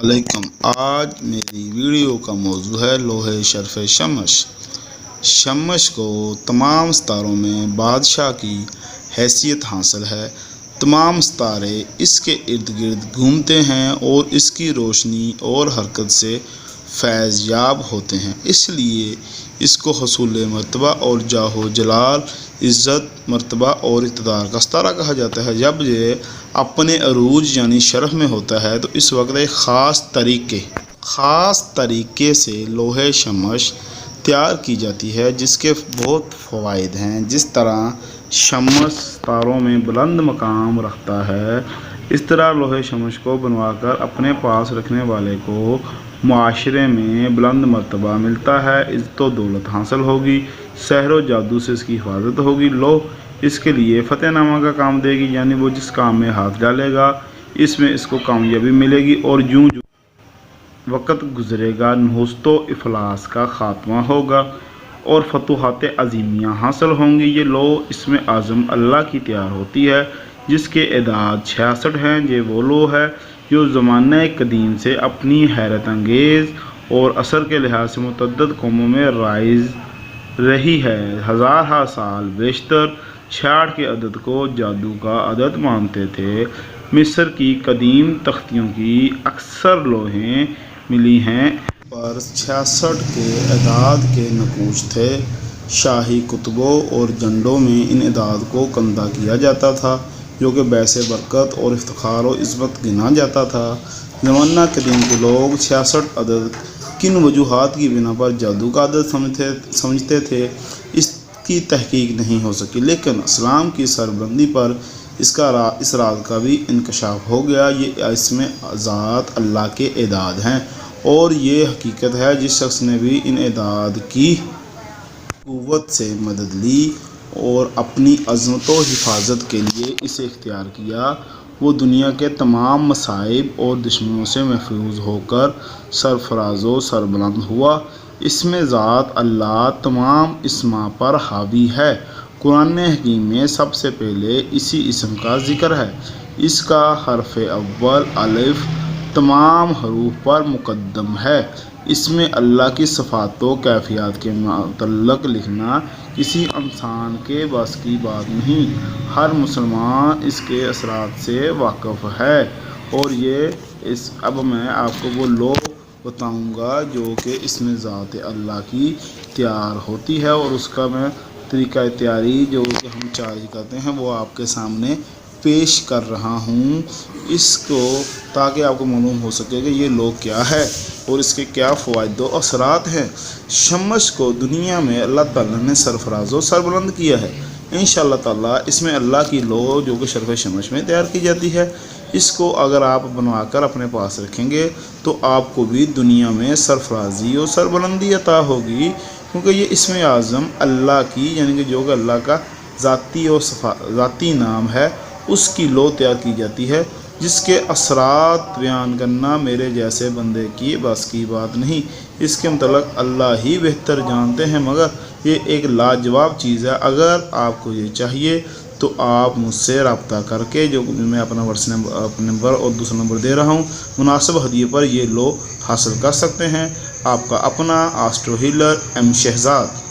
वालेकुम। आज मेरी वीडियो का मौजू है लोहे शर्फ शमश। शमश को तमाम सितारों में बादशाह की हैसियत हासिल है। तमाम सितारे इसके इर्द गिर्द घूमते हैं और इसकी रोशनी और हरकत से फैज़ याब होते हैं, इसलिए इसको हसूल मर्तबा और जाहो जलाल, इज़्ज़त, मर्तबा और इक़्तिदार का सितारा कहा जाता है। जब ये अपने अरूज यानी शरफ में होता है तो इस वक्त एक ख़ास तरीके से लोहे शमश तैयार की जाती है, जिसके बहुत फ़वाइद हैं। जिस तरह शमश सितारों में बुलंद मकाम रखता है, इस तरह लोहे शमश को बनवाकर अपने पास रखने वाले को मुआशरे में बुलंद मर्तबा मिलता है, इज़्ज़त व दौलत हासिल होगी, सहर व जादू से इसकी हिफाजत होगी। लोह इसके लिए फ़तेहनामा का काम देगी, यानी वो जिस काम में हाथ डालेगा इसमें इसको कामयाबी मिलेगी और यूँ वक़्त गुज़रेगा नहुस्त व इफ़लास का ख़ात्मा होगा और फतूहात अज़ीमियाँ हासिल होंगी। ये लोह इसमें आज़म अल्लाह की तैयार होती है, जिसके एदाद 66 हैं। ये वो लोह है जो ज़माने कदीम से अपनी हैरत अंगेज़ और असर के लिहाज से मुतअद्दिद कौमों में राइज रही है। हज़ार साल बेशतर 66 के अदद को जादू का अदद मानते थे। मिस्र की कदीम तख्तियों की अक्सर लोहें मिली हैं पर 66 के एदाद के नकूश थे। शाही कुतुबों और जंडों में इन एदाद को कंदा किया जाता था, जो कि बैसे बरकत और इफ्तिखार और इज़्ज़त गिना जाता था। ज़माना कदीम के लोग 66 अदद किन वजूहात की बिना पर जादू का अदद समझते थे, इसकी तहकीक नहीं हो सकी, लेकिन इस्लाम की सरबलंदी पर इस राज का भी इंकशाफ हो गया। ये इसमें ज़ात अल्लाह के एदाद हैं और ये हकीकत है, जिस शख्स ने भी इन एदाद की क़ुव्वत से मदद ली और अपनी अज़मत व हिफाजत के लिए इसे इख्तियार किया, वो दुनिया के तमाम मसाइब और दुश्मनों से महफूज होकर सरफराज व सरबलंद हुआ। इसमें ज़ात अल्लाह तमाम इस्मा पर हावी है। कुरान हकीम में सबसे पहले इसी इस्म का ज़िक्र है। इसका हर्फ अव्वल अलिफ तमाम हरूफ पर मुक़द्दम है। इसमें अल्लाह की सिफ़ात व कैफ़ियत के मुतल्लिक़ लिखना किसी इंसान के बस की बात नहीं। हर मुसलमान इसके असरात से वाक़िफ़ है। और अब मैं आपको वो लोह बताऊंगा जो कि इसमें ज़ात अल्लाह की तैयार होती है, और उसका मैं तरीक़ा तैयारी जो कि हम चार्ज करते हैं वो आपके सामने पेश कर रहा हूँ, इसको ताकि आपको मालूम हो सके कि ये लोह क्या है और इसके क्या फ़वाइद व असरात हैं। शमश को दुनिया में अल्लाह ताला ने सरफराज व सरबुलंद किया है। इंशाअल्लाह ताला इसमें अल्लाह की लोह जो कि शर्फ शमश में तैयार की जाती है, इसको अगर आप बनवाकर अपने पास रखेंगे तो आपको भी दुनिया में सरफराजी और सरबुलंदी अता होगी, क्योंकि ये इसमें आज़म अल्लाह की यानी कि जो कि अल्लाह का ज़ाती नाम है उसकी लोह तैयार की जाती है, जिसके असरात बयान करना मेरे जैसे बंदे की बस की बात नहीं। इसके मतलब अल्लाह ही बेहतर जानते हैं, मगर ये एक लाजवाब चीज़ है। अगर आपको ये चाहिए तो आप मुझसे रब्ता करके, जो मैं अपना नंबर और दूसरा नंबर दे रहा हूँ, मुनासिब हदिये पर ये लोह हासिल कर सकते हैं। आपका अपना एस्ट्रो हीलर एम शहजाद।